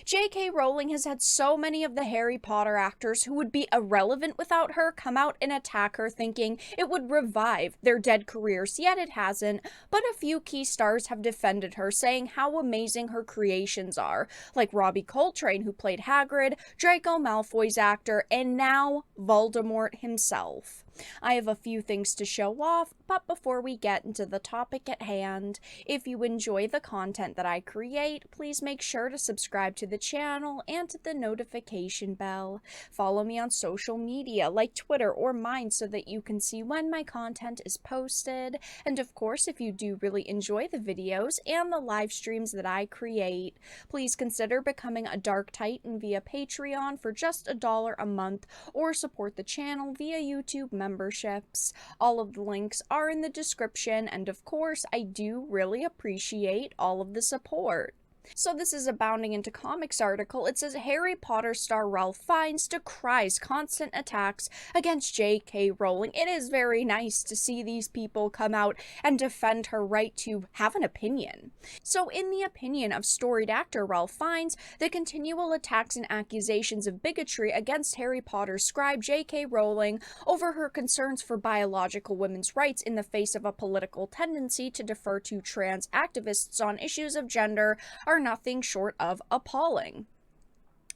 J.K. Rowling has had so many of the Harry Potter actors who would be irrelevant without her come out and attack her, thinking it would revive their dead careers, yet it hasn't. But a few key stars have defended her, saying how amazing her creations are, like Robbie Coltrane, who played Hagrid, Draco Malfoy's actor, and now Voldemort himself. I have a few things to show off, but before we get into the topic at hand, if you enjoy the content that I create, please make sure to subscribe to the channel and to the notification bell. Follow me on social media like Twitter or mine so that you can see when my content is posted. And of course, if you do really enjoy the videos and the live streams that I create, please consider becoming a Dark Titan via Patreon for just $1 a month, or support the channel via YouTube memberships. All of the links are in the description, and of course, I do really appreciate all of the support. So this is a Bounding Into Comics article. It says Harry Potter star Ralph Fiennes decries constant attacks against J.K. Rowling. It is very nice to see these people come out and defend her right to have an opinion. So in the opinion of storied actor Ralph Fiennes, the continual attacks and accusations of bigotry against Harry Potter's scribe J.K. Rowling over her concerns for biological women's rights in the face of a political tendency to defer to trans activists on issues of gender are nothing short of appalling.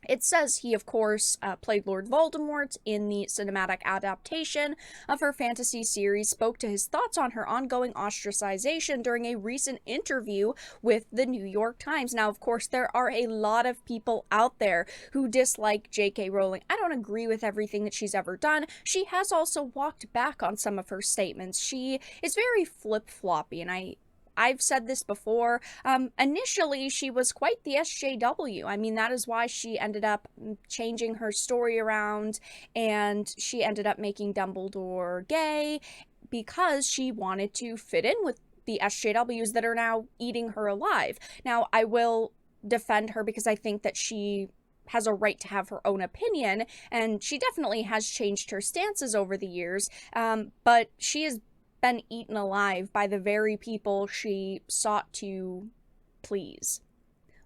It says he, of course, played Lord Voldemort in the cinematic adaptation of her fantasy series, spoke to his thoughts on her ongoing ostracization during a recent interview with the New York Times. Now, of course, there are a lot of people out there who dislike J.K. Rowling. I don't agree with everything that she's ever done. She has also walked back on some of her statements. She is very flip-floppy, and I've said this before. Initially, she was quite the SJW. I mean, that is why she ended up changing her story around, and she ended up making Dumbledore gay, because she wanted to fit in with the SJWs that are now eating her alive. Now, I will defend her because I think that she has a right to have her own opinion, and she definitely has changed her stances over the years, but she is been eaten alive by the very people she sought to please.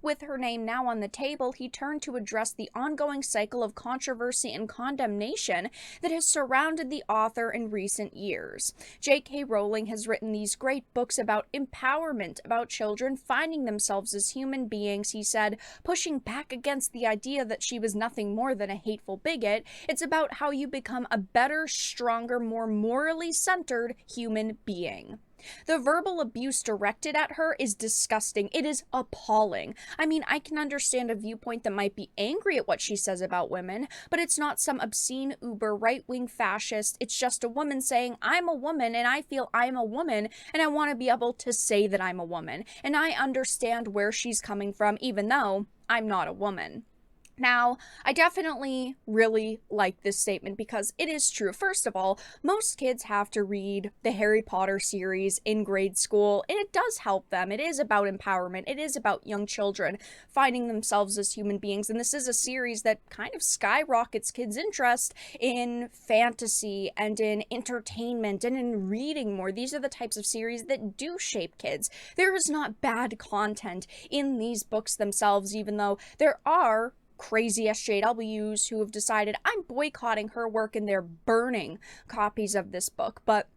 With her name now on the table, he turned to address the ongoing cycle of controversy and condemnation that has surrounded the author in recent years. J.K. Rowling has written these great books about empowerment, about children finding themselves as human beings, he said, pushing back against the idea that she was nothing more than a hateful bigot. It's about how you become a better, stronger, more morally centered human being. The verbal abuse directed at her is disgusting. It is appalling. I mean, I can understand a viewpoint that might be angry at what she says about women, but it's not some obscene uber right-wing fascist. It's just a woman saying, I'm a woman and I feel I'm a woman and I want to be able to say that I'm a woman. And I understand where she's coming from, even though I'm not a woman. Now, I definitely really like this statement because it is true. First of all, most kids have to read the Harry Potter series in grade school, and it does help them. It is about empowerment. It is about young children finding themselves as human beings, and this is a series that kind of skyrockets kids' interest in fantasy and in entertainment and in reading more. These are the types of series that do shape kids. There is not bad content in these books themselves, even though there are crazy SJWs who have decided I'm boycotting her work and they're burning copies of this book. But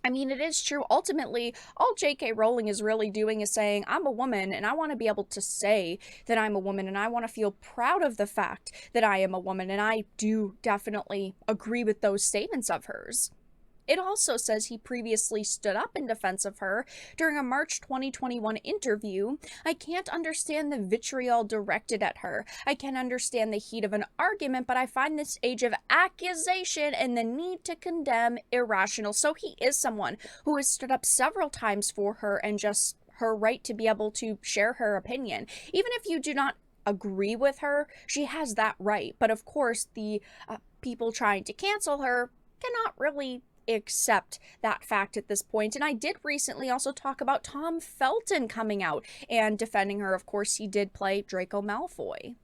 I mean, it is true. Ultimately, all J.K. Rowling is really doing is saying, I'm a woman and I want to be able to say that I'm a woman and I want to feel proud of the fact that I am a woman. And I do definitely agree with those statements of hers. It also says he previously stood up in defense of her during a March 2021 interview. I can't understand the vitriol directed at her. I can understand the heat of an argument, but I find this age of accusation and the need to condemn irrational. So he is someone who has stood up several times for her and just her right to be able to share her opinion. Even if you do not agree with her, she has that right. But of course, the people trying to cancel her cannot really accept that fact at this point. And I did recently also talk about Tom Felton coming out and defending her. Of course, he did play Draco Malfoy.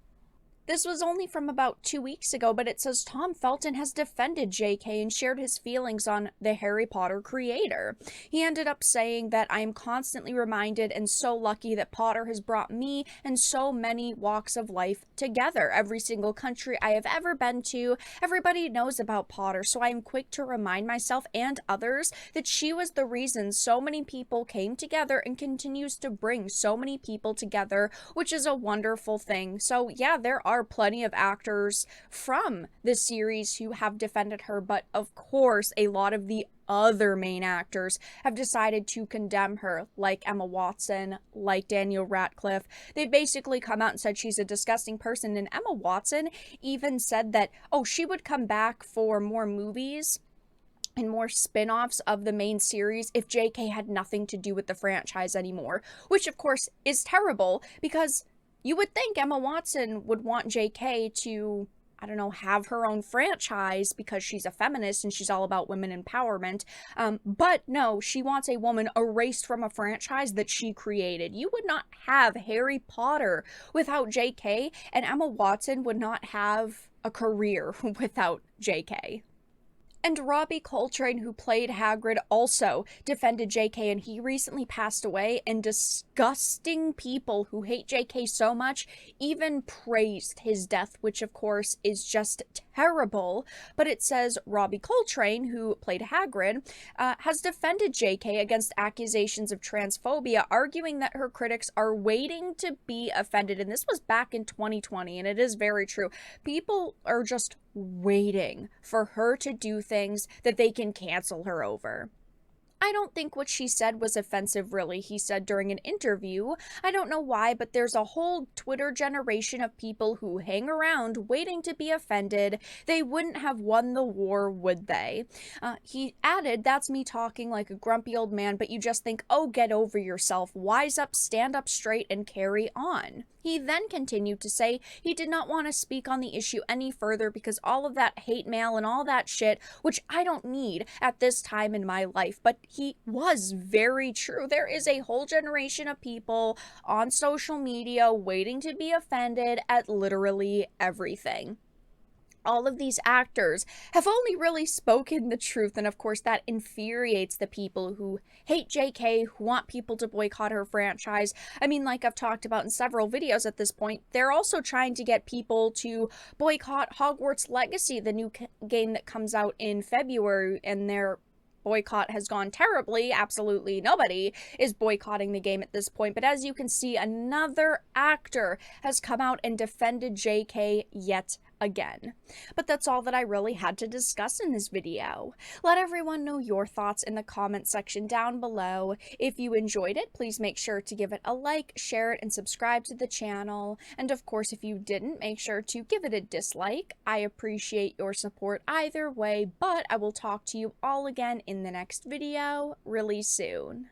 This was only from about 2 weeks ago, but it says Tom Felton has defended JK and shared his feelings on the Harry Potter creator. He ended up saying that I am constantly reminded and so lucky that Potter has brought me and so many walks of life together. Every single country I have ever been to, everybody knows about Potter, so I am quick to remind myself and others that she was the reason so many people came together and continues to bring so many people together, which is a wonderful thing. So yeah, there are plenty of actors from this series who have defended her, but of course a lot of the other main actors have decided to condemn her, like Emma Watson, like Daniel Radcliffe. They've basically come out and said she's a disgusting person, and Emma Watson even said that, oh, she would come back for more movies and more spin-offs of the main series if JK had nothing to do with the franchise anymore, which of course is terrible, because you would think Emma Watson would want JK to, I don't know, have her own franchise because she's a feminist and she's all about women empowerment. But no, she wants a woman erased from a franchise that she created. You would not have Harry Potter without JK, and Emma Watson would not have a career without JK. And Robbie Coltrane, who played Hagrid, also defended JK, and he recently passed away, and disgusting people who hate JK so much even praised his death, which of course is just terrible. But it says Robbie Coltrane, who played Hagrid, has defended JK against accusations of transphobia, arguing that her critics are waiting to be offended. And this was back in 2020, and it is very true. People are just waiting for her to do things that they can cancel her over. I don't think what she said was offensive, really, he said during an interview. I don't know why, but there's a whole Twitter generation of people who hang around waiting to be offended. They wouldn't have won the war, would they? He added, that's me talking like a grumpy old man, but you just think, oh, get over yourself, wise up, stand up straight, and carry on. He then continued to say he did not want to speak on the issue any further because all of that hate mail and all that shit, which I don't need at this time in my life. But he was very true. There is a whole generation of people on social media waiting to be offended at literally everything. All of these actors have only really spoken the truth, and of course that infuriates the people who hate JK, who want people to boycott her franchise. I mean, like I've talked about in several videos at this point, they're also trying to get people to boycott Hogwarts Legacy, the new game that comes out in February, and their boycott has gone terribly. Absolutely nobody is boycotting the game at this point. But as you can see, another actor has come out and defended JK yet again. But that's all that I really had to discuss in this video. Let everyone know your thoughts in the comment section down below. If you enjoyed it, please make sure to give it a like, share it, and subscribe to the channel. And of course, if you didn't, make sure to give it a dislike. I appreciate your support either way, but I will talk to you all again in the next video really soon.